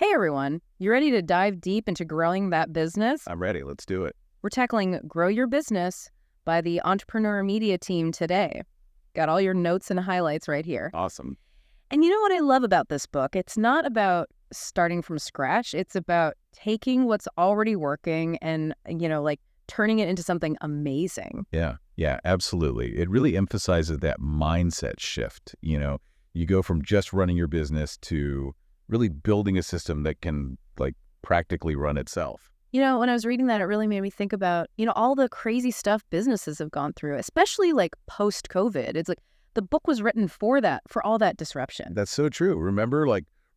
Hey everyone, you ready to dive deep into growing that business? I'm ready. Let's do it. We're tackling Grow Your Business by the Entrepreneur Media team today. Got all your notes and highlights right here. Awesome. And you know what I love about this book? It's not about starting from scratch. It's about taking what's already working and, turning it into something amazing. Yeah, absolutely. It really emphasizes that mindset shift. You go from just running your business to really building a system that can practically run itself. When I was reading that, it really made me think about, all the crazy stuff businesses have gone through, especially post-COVID. It's the book was written for all that disruption. That's so true. Remember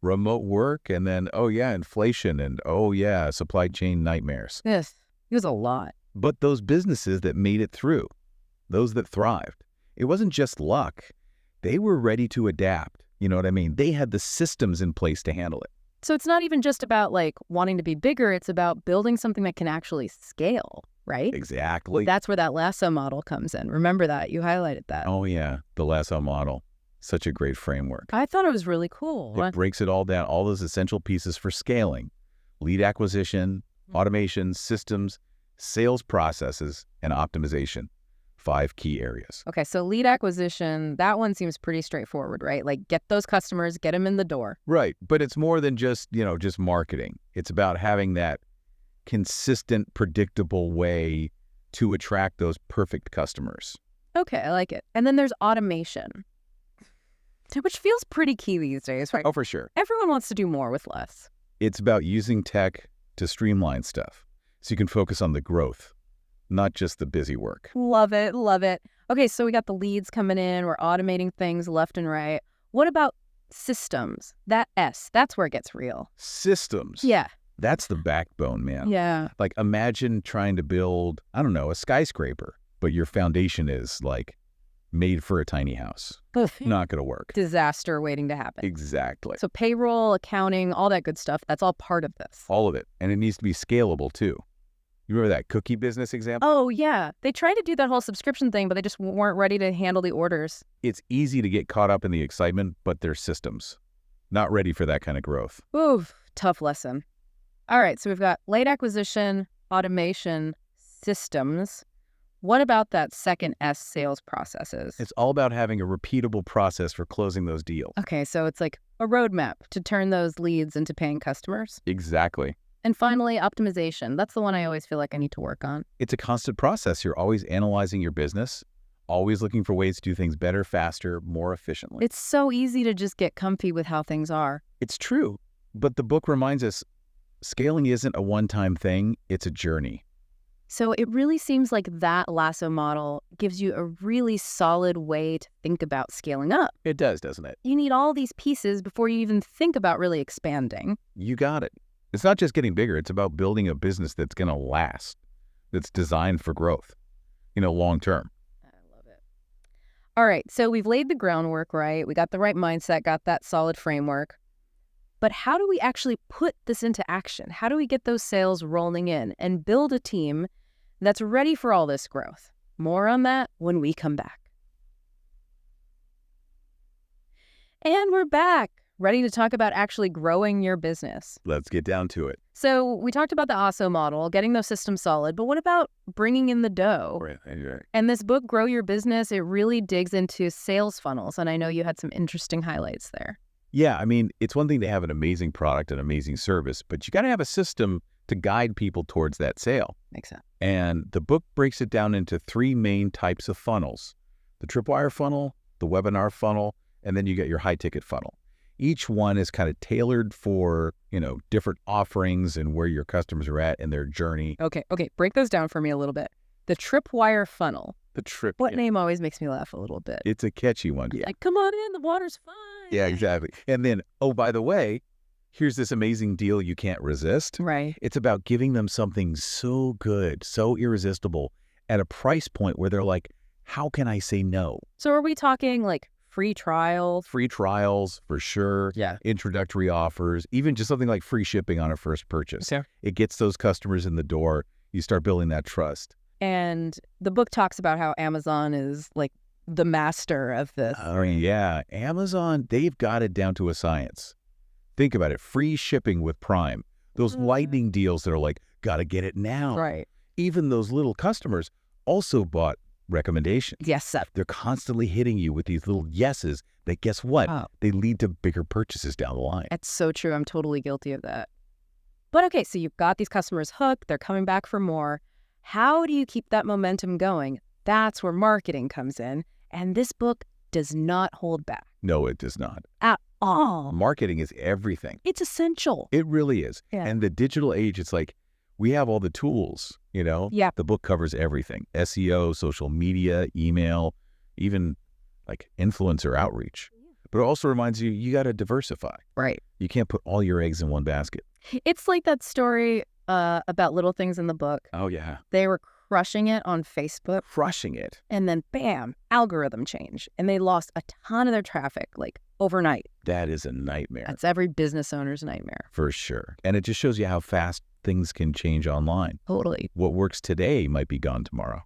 remote work and then, inflation and, supply chain nightmares. Yes, it was a lot. But those businesses that made it through, those that thrived, it wasn't just luck. They were ready to adapt. You know what I mean? They had the systems in place to handle it. So it's not even just about wanting to be bigger. It's about building something that can actually scale, right? Exactly. That's where that lasso model comes in. Remember that. You highlighted that. Oh, yeah. The lasso model. Such a great framework. I thought it was really cool. It breaks it all down, all those essential pieces for scaling: lead acquisition, automation, systems, sales processes, and optimization. 5 key areas. Okay, so lead acquisition, that one seems pretty straightforward, right? Get those customers, get them in the door. Right, but it's more than just marketing. It's about having that consistent, predictable way to attract those perfect customers. Okay, I like it. And then there's automation, which feels pretty key these days, right? Oh, for sure. Everyone wants to do more with less. It's about using tech to streamline stuff so you can focus on the growth, not just the busy work. Love it, love it. Okay, so we got the leads coming in. We're automating things left and right. What about systems? That S, that's where it gets real. Systems. Yeah. That's the backbone, man. Yeah. Imagine trying to build, a skyscraper, but your foundation is made for a tiny house. Not going to work. Disaster waiting to happen. Exactly. So payroll, accounting, all that good stuff, that's all part of this. All of it. And it needs to be scalable too. You remember that cookie business example? Oh, yeah. They tried to do that whole subscription thing, but they just weren't ready to handle the orders. It's easy to get caught up in the excitement, but they're systems. Not ready for that kind of growth. Ooh, tough lesson. All right, so we've got late acquisition, automation, systems. What about that second S, sales processes? It's all about having a repeatable process for closing those deals. Okay, so it's like a roadmap to turn those leads into paying customers. Exactly. And finally, optimization. That's the one I always feel like I need to work on. It's a constant process. You're always analyzing your business, always looking for ways to do things better, faster, more efficiently. It's so easy to just get comfy with how things are. It's true. But the book reminds us scaling isn't a one-time thing. It's a journey. So it really seems like that lasso model gives you a really solid way to think about scaling up. It does, doesn't it? You need all these pieces before you even think about really expanding. You got it. It's not just getting bigger. It's about building a business that's going to last, that's designed for growth, long term. I love it. All right. So we've laid the groundwork, right? We got the right mindset, got that solid framework. But how do we actually put this into action? How do we get those sales rolling in and build a team that's ready for all this growth? More on that when we come back. And we're back, ready to talk about actually growing your business. Let's get down to it. So we talked about the ASO model, getting those systems solid, but what about bringing in the dough? Right. And this book, Grow Your Business, it really digs into sales funnels, and I know you had some interesting highlights there. Yeah, it's one thing to have an amazing product, an amazing service, but you got to have a system to guide people towards that sale. Makes sense. And the book breaks it down into 3 main types of funnels: the tripwire funnel, the webinar funnel, and then you get your high-ticket funnel. Each one is kind of tailored for, different offerings and where your customers are at in their journey. Okay. Break those down for me a little bit. The tripwire funnel. What Yeah. name always makes me laugh a little bit? It's a catchy one. Yeah. Come on in, the water's fine. Yeah, exactly. And then, oh, by the way, here's this amazing deal you can't resist. Right. It's about giving them something so good, so irresistible at a price point where they're like, how can I say no? So are we talking free trials? Free trials, for sure. Yeah. Introductory offers, even just something like free shipping on a first purchase. Okay. It gets those customers in the door. You start building that trust. And the book talks about how Amazon is the master of this. Oh, yeah. Amazon, they've got it down to a science. Think about it. Free shipping with Prime. Those lightning deals that are like, gotta get it now. Right. Even those little customers also bought recommendations. Yes, sir. They're constantly hitting you with these little yeses that, guess what? Oh. They lead to bigger purchases down the line. That's so true. I'm totally guilty of that. But okay, so you've got these customers hooked. They're coming back for more. How do you keep that momentum going? That's where marketing comes in. And this book does not hold back. No, it does not. At all. Marketing is everything. It's essential. It really is. Yeah. And the digital age, it's like we have all the tools, you know? Yeah. The book covers everything. SEO, social media, email, even like influencer outreach. But it also reminds you, you got to diversify. Right. You can't put all your eggs in one basket. It's like that story about little things in the book. Oh, yeah. They were crushing it on Facebook. Crushing it. And then, bam, algorithm change. And they lost a ton of their traffic, like overnight. That is a nightmare. That's every business owner's nightmare. For sure. And it just shows you how fast things can change online. Totally. What works today might be gone tomorrow.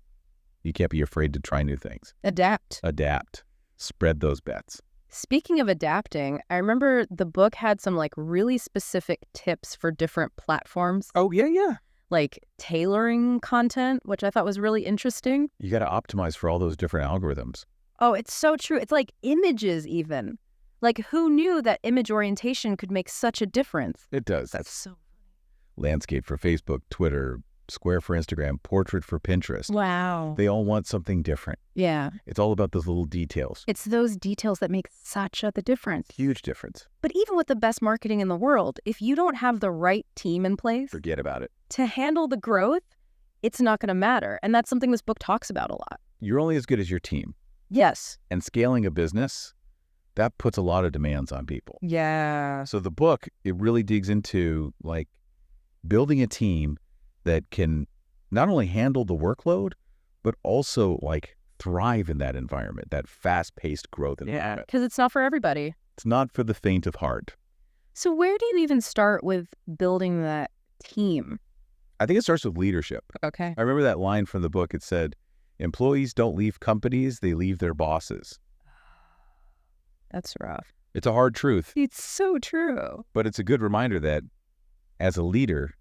You can't be afraid to try new things. Adapt. Adapt. Spread those bets. Speaking of adapting, I remember the book had some like really specific tips for different platforms, Oh, yeah. like tailoring content, which I thought was really interesting. You got to optimize for all those different algorithms. Oh, it's so true. It's like images even. Like who knew that image orientation could make such a difference? It does. That's so Landscape for Facebook, Twitter, Square for Instagram, Portrait for Pinterest. wow. They all want something different. Yeah. It's all about those little details. It's those details that make such the difference. Huge difference. But even with the best marketing in the world, if you don't have the right team in place Forget about it. to handle the growth, it's not going to matter. And that's something this book talks about a lot. You're only as good as your team. Yes. And scaling a business, that puts a lot of demands on people. Yeah. So the book, it really digs into like building a team that can not only handle the workload, but also like thrive in that environment, that fast-paced growth environment. Because it's not for everybody. It's not for the faint of heart. So where do you even start with building that team? I think it starts with leadership. Okay. I remember that line from the book. It said, employees don't leave companies, they leave their bosses. That's rough. It's a hard truth, It's so true. but it's a good reminder that as a leader,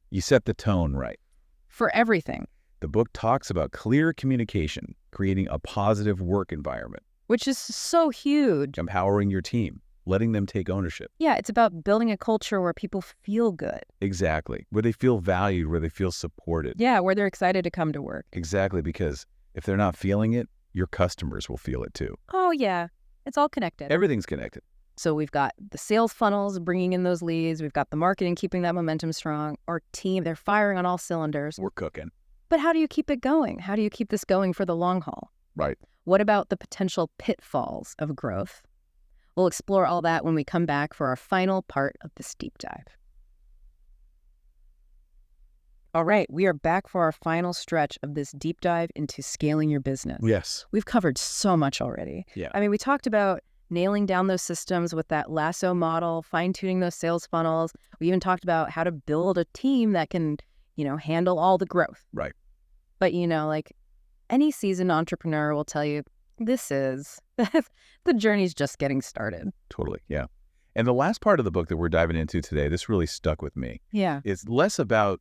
you set the tone right. For everything, The book talks about clear communication, creating a positive work environment, which is so huge. empowering your team, letting them take ownership. Yeah, it's about building a culture where people feel good. Exactly. Where they feel valued, where they feel supported. Yeah, where they're excited to come to work. Exactly, because if they're not feeling it, your customers will feel it too. Oh, yeah. It's all connected. Everything's connected. So we've got the sales funnels bringing in those leads. We've got the marketing keeping that momentum strong. Our team, they're firing on all cylinders. We're cooking. But how do you keep it going? How do you keep this going for the long haul? Right. What about the potential pitfalls of growth? We'll explore all that when we come back for our final part of this deep dive. All right, we are back for our final stretch of this deep dive into scaling your business. Yes. We've covered so much already. Yeah. I mean, we talked about nailing down those systems with that lasso model, fine-tuning those sales funnels. We even talked about how to build a team that can, handle all the growth. Right. But, like any seasoned entrepreneur will tell you, the journey's just getting started. Totally. Yeah. And the last part of the book that we're diving into today, this really stuck with me. Yeah. It's less about,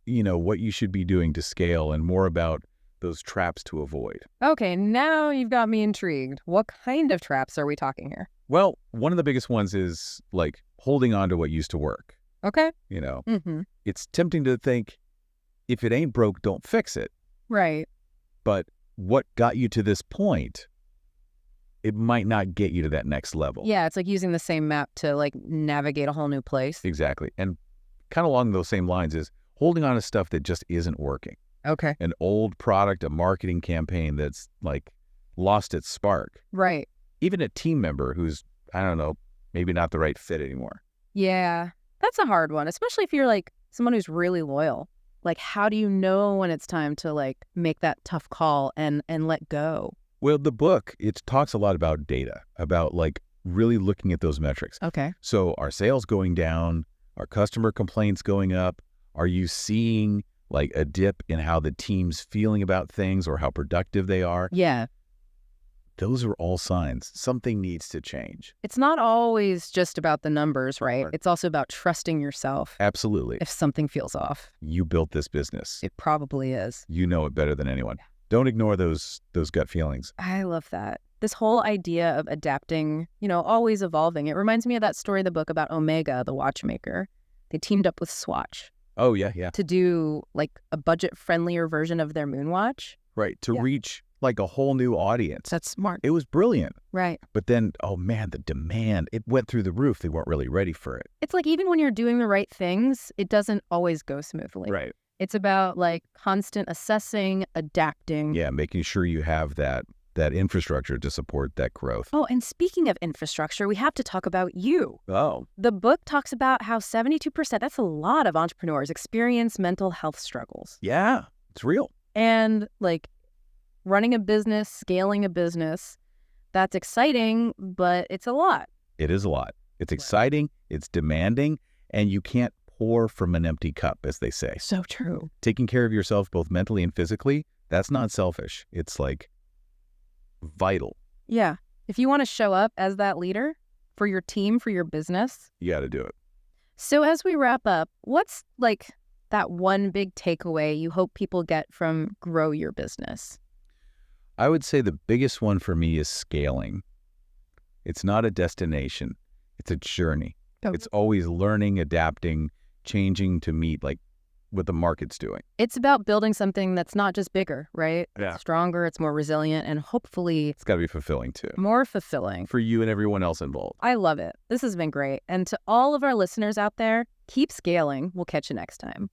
what you should be doing to scale and more about those traps to avoid. Okay, now you've got me intrigued. What kind of traps are we talking here? Well, one of the biggest ones is like holding on to what used to work. Okay. Mm-hmm. It's tempting to think if it ain't broke, don't fix it. Right. But what got you to this point, it might not get you to that next level. Yeah, it's like using the same map to like navigate a whole new place. Exactly. And kind of along those same lines is holding on to stuff that just isn't working. Okay. An old product, a marketing campaign that's like lost its spark. Right. Even a team member who's, I don't know, maybe not the right fit anymore. Yeah, that's a hard one, especially if you're like someone who's really loyal. Like, how do you know when it's time to like make that tough call and let go? Well, the book, it talks a lot about data, about like really looking at those metrics. Okay. So are sales going down? Are customer complaints going up? Are you seeing like a dip in how the team's feeling about things or how productive they are? Yeah. those are all signs. Something needs to change. It's not always just about the numbers, right? Right. It's also about trusting yourself. Absolutely. If something feels off, You built this business. it probably is. You know it better than anyone. Don't ignore those gut feelings. I love that. This whole idea of adapting, always evolving. It reminds me of that story in the book about Omega, the watchmaker. They teamed up with Swatch Oh, yeah, yeah. to do like a budget-friendlier version of their moonwatch. Right. To Yeah. reach like a whole new audience. That's smart. It was brilliant. Right. But then, oh man, the demand, it went through the roof. They weren't really ready for it. It's like even when you're doing the right things, it doesn't always go smoothly. Right. It's about like constant assessing, adapting. Yeah, making sure you have that infrastructure to support that growth. Oh, and speaking of infrastructure, we have to talk about you. Oh. The book talks about how 72%, that's a lot of entrepreneurs, experience mental health struggles. Yeah, it's real. And like running a business, scaling a business, that's exciting, but it's a lot. It is a lot. It's Right. exciting, it's demanding, and you can't pour from an empty cup, as they say. So true. Taking care of yourself both mentally and physically, that's not selfish. It's like vital. Yeah. If you want to show up as that leader for your team, for your business. You got to do it. So as we wrap up, what's like that one big takeaway you hope people get from Grow Your Business? I would say the biggest one for me is scaling. It's not a destination. It's a journey. Oh. It's always learning, adapting, changing to meet like what the market's doing. It's about building something that's not just bigger, right? Yeah. It's stronger, it's more resilient, and hopefully It's got to be fulfilling too. more fulfilling. For you and everyone else involved. I love it. This has been great. And to all of our listeners out there, keep scaling. We'll catch you next time.